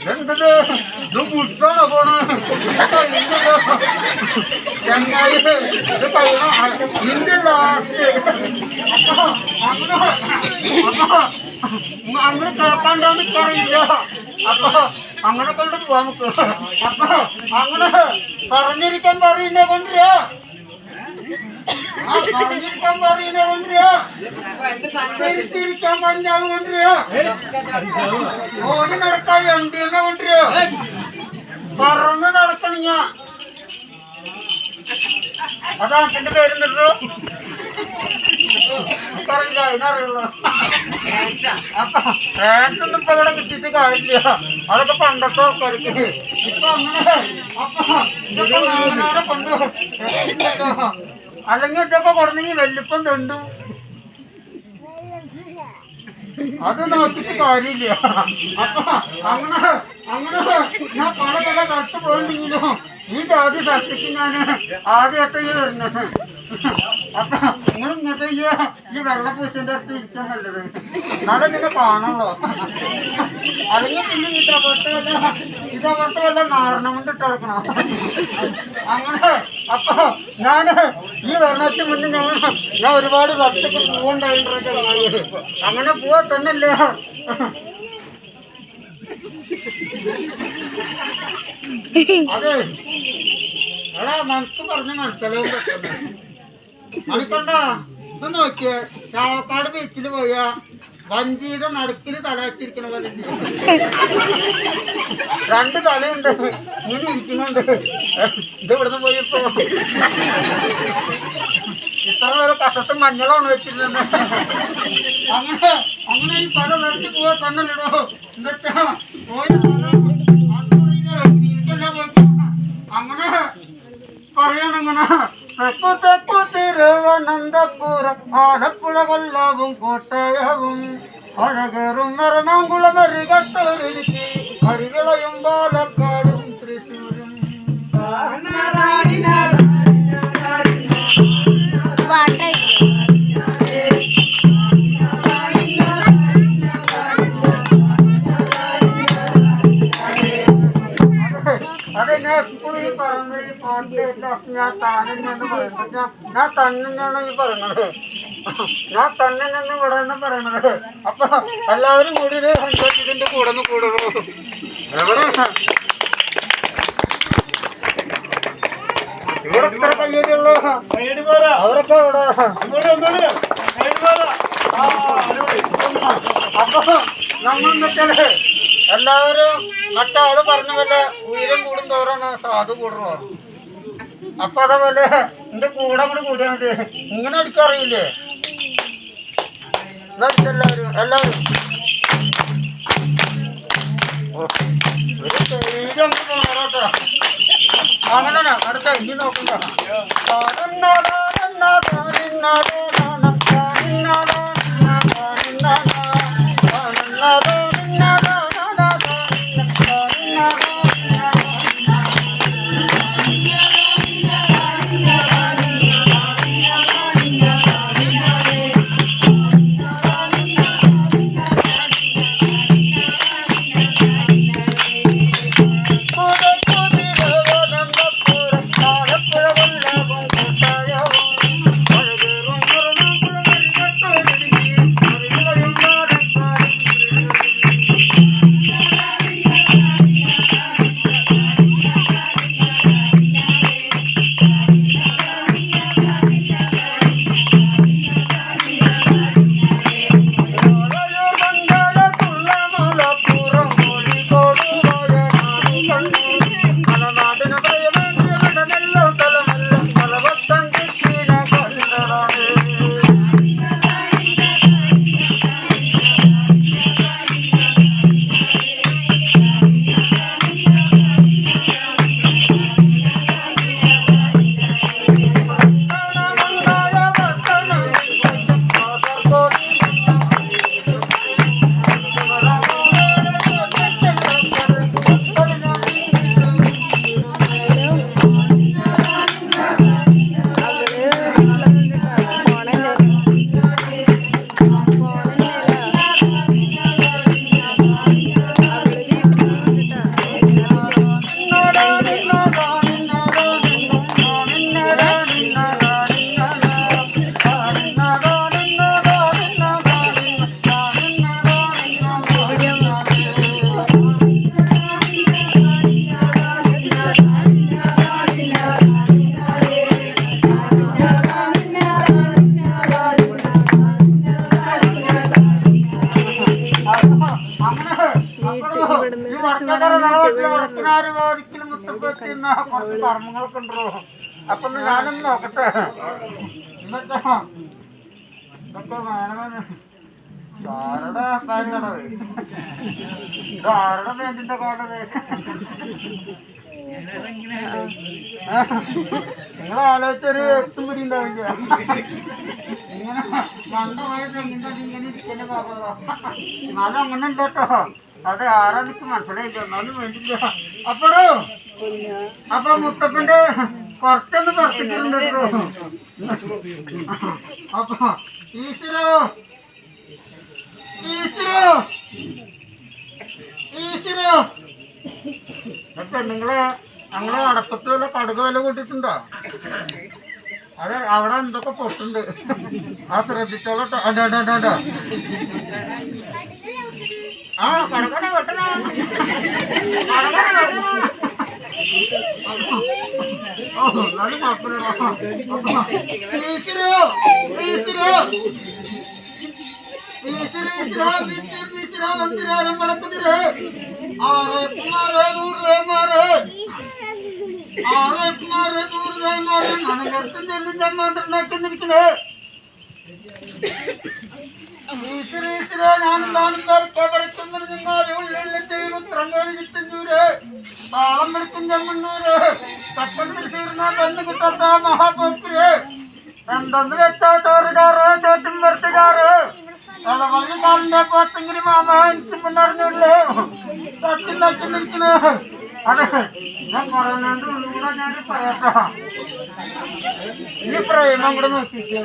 എന്തത് ഇത് മുട്ടാണോ പോണ് ചങ്ങായി ഇത് കഴിയണം നിന്റെ ലാസ്റ്റ് അങ്ങനെ കേൾക്കാണ്ടാന്ന് പറയില്ല അപ്പൊ അങ്ങനെ കൊണ്ട് പോവാ നമുക്ക് അപ്പൊ അങ്ങനെ പറഞ്ഞിരിക്കാൻ പറയുന്നേ കൊണ്ടുവരാ പറഞ്ഞിരിക്കാൻ പറയുന്നേ കൊണ്ടുവരാ തിരിച്ചിരിക്കാൻ പഞ്ചാബ് കൊണ്ടുവരാ ഓടി നടക്കാൻ എംഡിഎമ്മ കൊണ്ടുവരാ പറന്ന് നടക്കണിങ്ങ അതാ എന്റെ പേരെന്തോ പറയില്ല അതിനറിയുള്ളൂ അപ്പൊ ഫാൻസൊന്നും ഇപ്പൊ ഇവിടെ കിട്ടിയിട്ട് കാര്യമില്ല അതൊക്കെ പണ്ടത്തെ ആൾക്കാർക്ക് ഇപ്പൊ അങ്ങനെ അപ്പൊ ഇതൊക്കെ നാളെ കൊണ്ട് അല്ലെങ്കിൽ ഇതൊക്കെ കൊടുന്നെങ്കിൽ വല്യപ്പം തണ്ടു അത് നോക്കിട്ട് കാര്യമില്ല അപ്പൊ അങ്ങനെ അങ്ങനെ ഞാൻ പല പല കത്ത് പോയിട്ടുണ്ടെങ്കിലും ഈ ജാതി സത്യക്ക് ഞാൻ ആദ്യമായിട്ട് ഈ വരുന്നത് അപ്പൊ നിങ്ങൾ ഇങ്ങോട്ട് ഈ വെള്ളപ്പൂച്ചന്റെ അടുത്ത് ഇരിക്കാൻ നല്ലത് എന്നാലും നിന്നെ കാണുള്ളൂ അല്ലെങ്കിൽ പിന്നെ ഇതേപോലത്തെ വല്ല നാരണം കൊണ്ട് ഇട്ടെടുക്കണം അങ്ങനെ അപ്പൊ ഞാൻ ഈ വരണത്തിന് മുന്നേ ഞാൻ ഒരുപാട് ഭക്തക്ക് പൂവുണ്ടായിട്ടുണ്ട് അങ്ങനെ പോവാ തന്നെയല്ലേ അതെ എടാ മനസ്സ് പറഞ്ഞ മനസ്സിലാവും പറ്റുന്നത് മണിക്കണ്ട ഇത് നോക്കിയേ ചാവക്കാട് ബീച്ചിൽ പോയാ വഞ്ചിയുടെ നടുക്കില് തല വെച്ചിരിക്കണ പോലെ രണ്ട് തലയുണ്ട് ഇങ്ങനെ ഇരിക്കുന്നുണ്ട് ഇത് ഇവിടുന്ന് പോയപ്പോ ഇത്ര നേരം കഷത്തും മഞ്ഞളാണ് വെച്ചിരുന്നത് അങ്ങനെ അങ്ങനെ ഈ പല നിറച്ച് പോവാ തന്നല്ലോ എന്താ പോയി അങ്ങനെ പറയണങ്ങനെ തെക്കു തെക്കു തിരുവനന്തപുരം ആലപ്പുഴ കൊല്ലവും കോട്ടയവും അഴകേറും എറണാകുളം അരികട്ടൊരുക്കി അരിവിളയും പാലക്കാടും തൃശ്ശൂരും അതെ ഞാൻ എപ്പോഴും ഈ പറയുന്നത് ഈ പാട്ട് ഞാൻ താനെന്ന് പറയുന്നത് ഞാൻ തന്നെയാണ് ഈ പറയണത് ഞാൻ തന്നെ നിന്ന് ഇവിടെ നിന്ന് പറയണത് അപ്പൊ എല്ലാവരും കൂടി സന്തോഷത്തിന്റെ കൂടെ ഒന്ന് കൂടുള്ളൂ എവിടെ ഇവിടെ ഇത്ര കയ്യടിയുള്ളൂ അവരൊക്കെ ഇവിടെ അപ്പൊ നമ്മളെന്തൊക്കെ എല്ലാവരും മറ്റാള് പറഞ്ഞ പോലെ ഉയരം കൂടും തോറാണ് സാധു കൂടുള്ളൂ അപ്പൊ അതേപോലെ എന്റെ കൂടെ കൂടി കൂടിയാൽ മതി ഇങ്ങനെ അടിക്കറിയില്ലേ എല്ലാവരും എല്ലാവരും ഒരു ശരീരം അങ്ങ് പോണോട്ടോ അങ്ങനെ അടുത്ത ഇനി നോക്കണ്ട ഒരിക്കലും മുത്തപ്പറ്റുന്ന കുറച്ച് കർമ്മങ്ങളൊക്കെ ഉണ്ടോ? അപ്പൊ ഞാനൊന്ന് നോക്കട്ടെ. ഇതൊക്കെ ആരുടെ ബാങ്കടത്? ആരുടെ ബാങ്കിന്റെ കാർഡത്? നിങ്ങൾ ആലോചിച്ചൊരു എത്തും പിടി ഉണ്ടാവില്ല. ഇങ്ങനെ മണ്ടമായിട്ട് ഇങ്ങനെ ഇരിക്കുന്ന കാർഡതാ. എന്നാലും അങ്ങനെ ഉണ്ട് കേട്ടോ. അത് ആരാ എനിക്ക് മനസ്സിലായില്ല. എന്നാലും വേണ്ടില്ല. അപ്പൊ മുത്തപ്പന്റെ കുറച്ചൊന്ന് പുറത്തേക്കുണ്ട് കേട്ടോ. അപ്പൊ ഈശ്വരോ പെണ്ണുങ്ങളെ ഞങ്ങള് അടപ്പത്ത് വല്ല കടുക് വില കൂട്ടിട്ടുണ്ടോ? അത് അവിടെ എന്തൊക്കെ പൊട്ടുണ്ട്. ആ ശ്രദ്ധിച്ചോളട്ടോ. അതെ ആ കടകട വെട്ടണ നല്ല കുഴപ്പമില്ലടാ. വന്ദിരാരം വളക്കുതിരേ ആറേ കുമാരേ നൂറേ മാറേ ആറേ കുമാരേ നൂറേ മാറേ മനകർത്തും ചെല്ലും ചമ്മാണ്ടിരിക്കണേ. ഈശ്വര ഞാനും താനും കറുക്കവരക്കുന്നതിന് ചെന്നാതെ ഉള്ളിൽ ദൈവത്രങ്ങേറി ചിറ്റഞ്ഞൂര് താളം വിളിക്കും ചെമ്മണ്ണൂര് തപ്പത്തിൽ തീർന്ന പെണ്ണ് കിട്ടാത്ത മഹാപോക്ര് എന്തെന്ന് വെച്ചാ ചോറുകാറ് ചോട്ടും വെറുത്തുകാറ് കാലിന്റെ പോത്തെങ്കിലും മാമ എനിക്ക് മുന്നറിഞ്ഞുള്ളൂ തത്തിണ്ടാക്കിന്നിരിക്കണേ. അതെ ഞാൻ പറയുന്നുണ്ട് ഒന്നുകൂടെ ഞാൻ പറയാട്ടോ. ഈ പ്രേമം കൂടെ നോക്കിയിട്ട്